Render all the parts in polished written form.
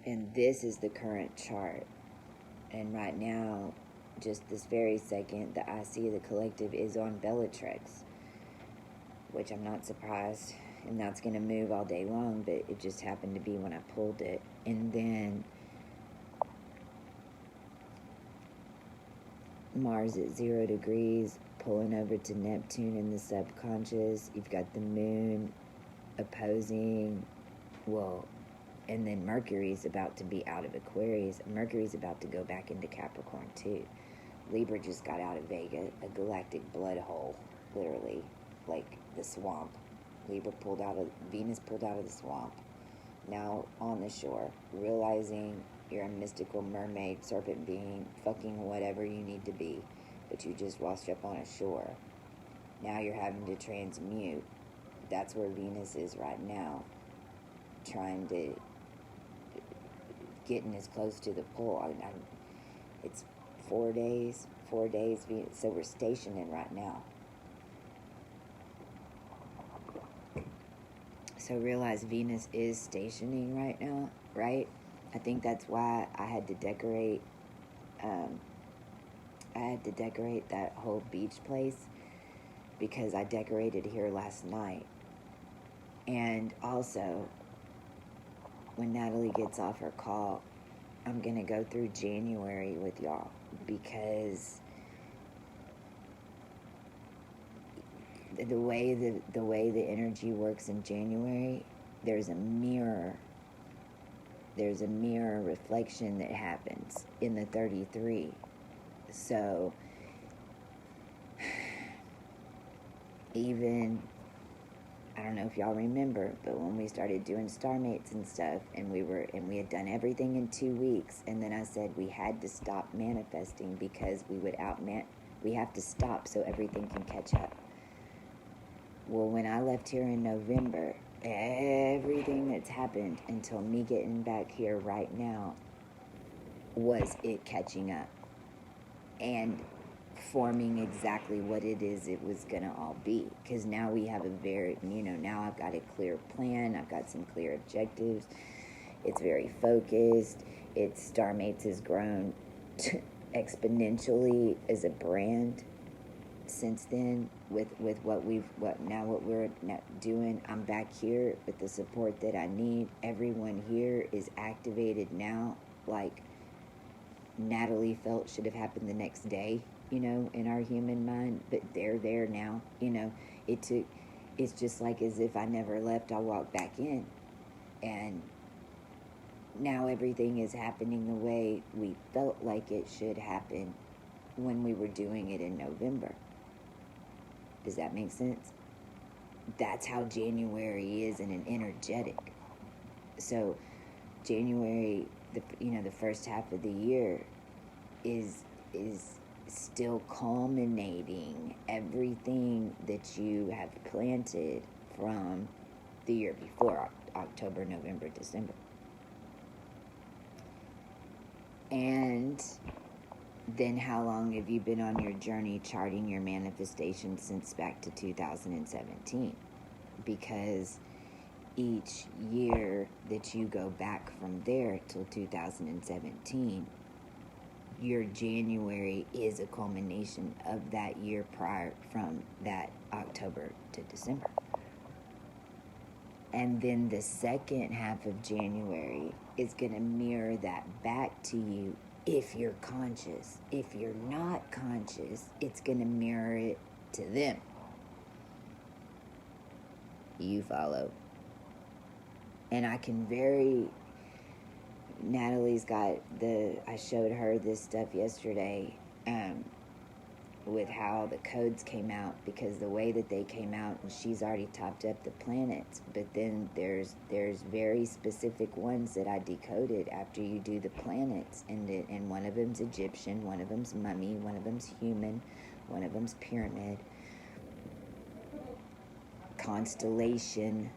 And this is the current chart. And right now, just this very second, the IC of the collective is on Bellatrix, which I'm not surprised, and that's going to move all day long, but it just happened to be when I pulled it. And then Mars at 0 degrees, pulling over to Neptune in the subconscious. You've got the moon opposing, well, and then Mercury's about to be out of Aquarius. Mercury's about to go back into Capricorn too. Libra just got out of Vega, a galactic blood hole, literally, like the swamp. Venus pulled out of the swamp. Now on the shore, realizing you're a mystical mermaid, serpent being, fucking whatever you need to be, but you just washed up on a shore. Now you're having to transmute. That's where Venus is right now, trying to getting as close to the pole. It's 4 days, so we're stationing right now. So realize Venus is stationing right now, right? I think that's why I had to decorate that whole beach place, because I decorated here last night. And also, when Natalie gets off her call, I'm going to go through January with y'all, because the way the energy works in January, there's a mirror reflection that happens in the 33. So even, I don't know if y'all remember, but when we started doing StarMates and stuff, and we had done everything in 2 weeks, and then I said we had to stop manifesting because we have to stop so everything can catch up. Well, when I left here in November, everything that's happened until me getting back here right now was it catching up and forming exactly what it is it was going to all be. Because now we have now I've got a clear plan. I've got some clear objectives. It's very focused. StarMates has grown exponentially as a brand since then with what we're doing. I'm back here with the support that I need. Everyone here is activated now, like Natalie felt should have happened the next day, in our human mind, but they're there now. It's just like as if I never left. I walked back in, and now everything is happening the way we felt like it should happen when we were doing it in November. Does that make sense? That's how January is in an energetic. So January, the first half of the year is still culminating everything that you have planted from the year before, October, November, December. And then how long have you been on your journey charting your manifestation since back to 2017? Because each year that you go back from there till 2017, your January is a culmination of that year prior, from that October to December. And then the second half of January is going to mirror that back to you if you're conscious. If you're not conscious, it's going to mirror it to them. You follow? And Natalie's got I showed her this stuff yesterday, with how the codes came out, because the way that they came out, and she's already topped up the planets, but then there's very specific ones that I decoded after you do the planets, and one of them's Egyptian, one of them's mummy, one of them's human, one of them's pyramid, constellation,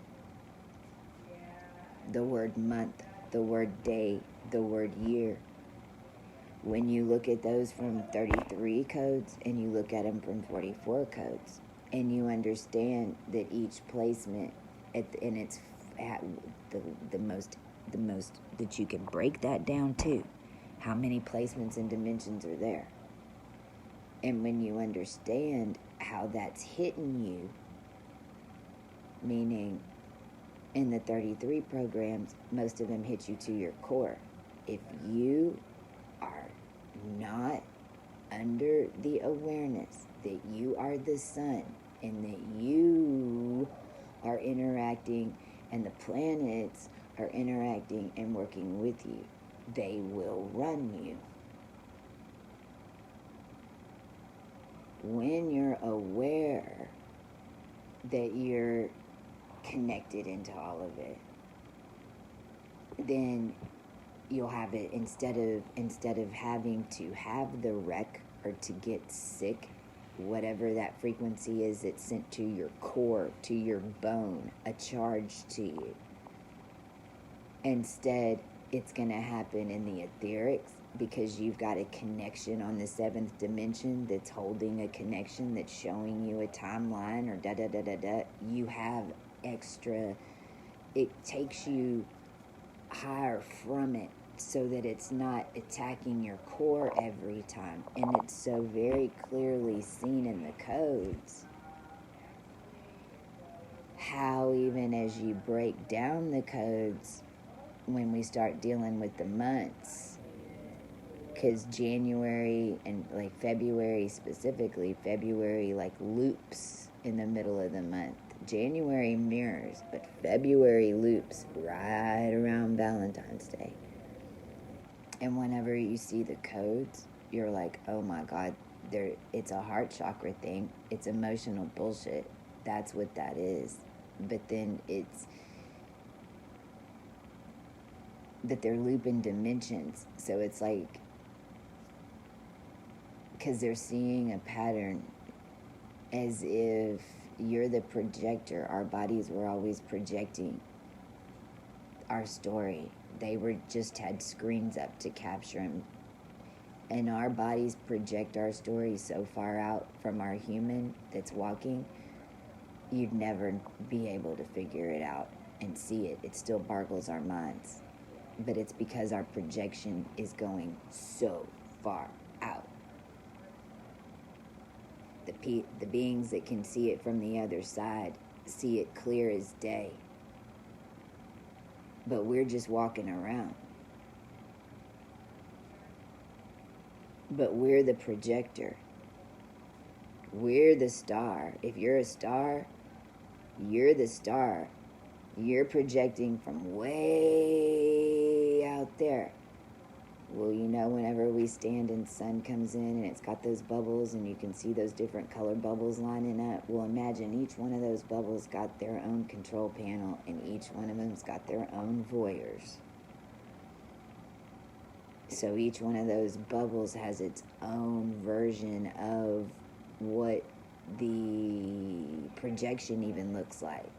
the word month, the word day, the word year. When you look at those from 33 codes and you look at them from 44 codes, and you understand that each placement, and it's the most the most that you can break that down to. How many placements and dimensions are there? And when you understand how that's hitting you, meaning in the 33 programs, most of them hit you to your core. If you are not under the awareness that you are the sun and that you are interacting and the planets are interacting and working with you, they will run you. When you're aware that you're connected into all of it, then you'll have it instead of having to have the wreck or to get sick, whatever that frequency is, it's sent to your core, to your bone, a charge to you. Instead, it's going to happen in the etherics, because you've got a connection on the 7th dimension that's holding a connection that's showing you a timeline or da-da-da-da-da. You have extra, it takes you higher from it so that it's not attacking your core every time. And it's so very clearly seen in the codes how even as you break down the codes, when we start dealing with the months, because January and like February specifically, February like loops in the middle of the month. January mirrors, but February loops right around Valentine's Day. And whenever you see the codes, you're like, oh my God, it's a heart chakra thing. It's emotional bullshit. That's what that is. But then it's that they're looping dimensions. So it's like, because they're seeing a pattern as if you're the projector. Our bodies were always projecting our story. They just had screens up to capture them. And our bodies project our story so far out from our human that's walking, you'd never be able to figure it out and see it. It still boggles our minds. But it's because our projection is going so far out. The beings that can see it from the other side see it clear as day. But we're just walking around. But we're the projector. We're the star. If you're a star, you're the star. You're projecting from way out there. Well, you know, whenever we stand and sun comes in and it's got those bubbles and you can see those different color bubbles lining up, well, imagine each one of those bubbles got their own control panel and each one of them's got their own voyeurs. So each one of those bubbles has its own version of what the projection even looks like.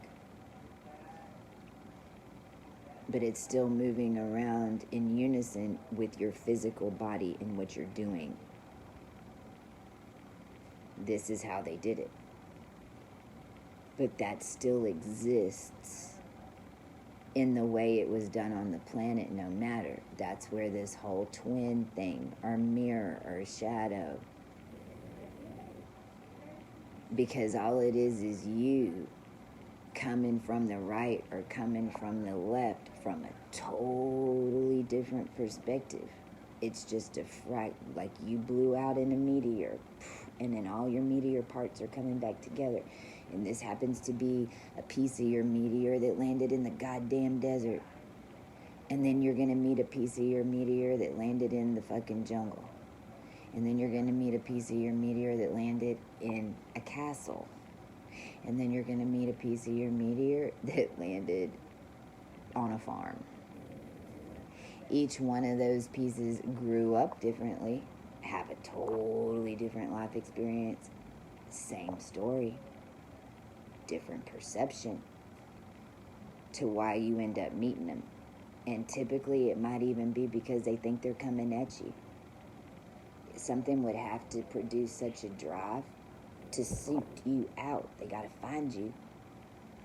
But it's still moving around in unison with your physical body and what you're doing. This is how they did it. But that still exists in the way it was done on the planet, no matter. That's where this whole twin thing, or mirror, or shadow, because all it is you coming from the right or coming from the left from a totally different perspective. It's just like you blew out in a meteor, and then all your meteor parts are coming back together. And this happens to be a piece of your meteor that landed in the goddamn desert. And then you're going to meet a piece of your meteor that landed in the fucking jungle. And then you're going to meet a piece of your meteor that landed in a castle. And then you're going to meet a piece of your meteor that landed on a farm. Each one of those pieces grew up differently, have a totally different life experience, same story, different perception to why you end up meeting them. And typically it might even be because they think they're coming at you. Something would have to produce such a drive to seek you out. They got to find you.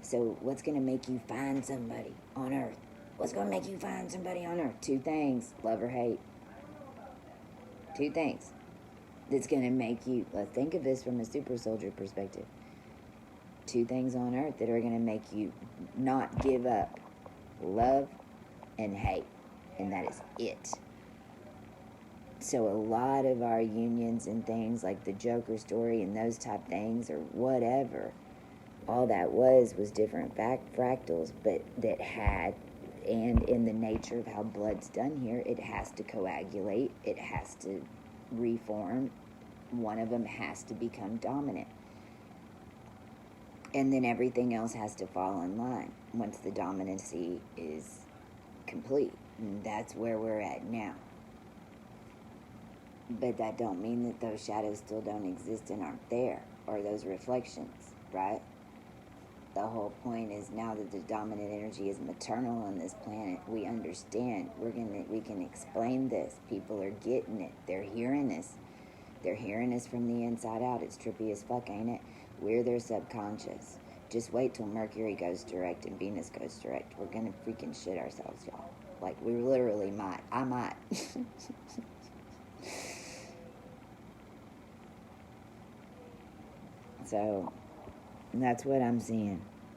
So what's going to make you find somebody on Earth What's going to make you find somebody on Earth? 2 things, love or hate. 2 things that's going to make you, think of this from a super soldier perspective. 2 things on Earth that are going to make you not give up: love and hate. And that is it. So a lot of our unions and things like the Joker story and those type things or whatever, all that was different fractals, but that had, and in the nature of how blood's done here, it has to coagulate, it has to reform, one of them has to become dominant. And then everything else has to fall in line once the dominancy is complete. And that's where we're at now. But that don't mean that those shadows still don't exist and aren't there, or those reflections, right? The whole point is now that the dominant energy is maternal on this planet, we understand. We can explain this. People are getting it. They're hearing us. They're hearing us from the inside out. It's trippy as fuck, ain't it? We're their subconscious. Just wait till Mercury goes direct and Venus goes direct. We're gonna freaking shit ourselves, y'all. Like, we literally might. I might. So, that's what I'm seeing.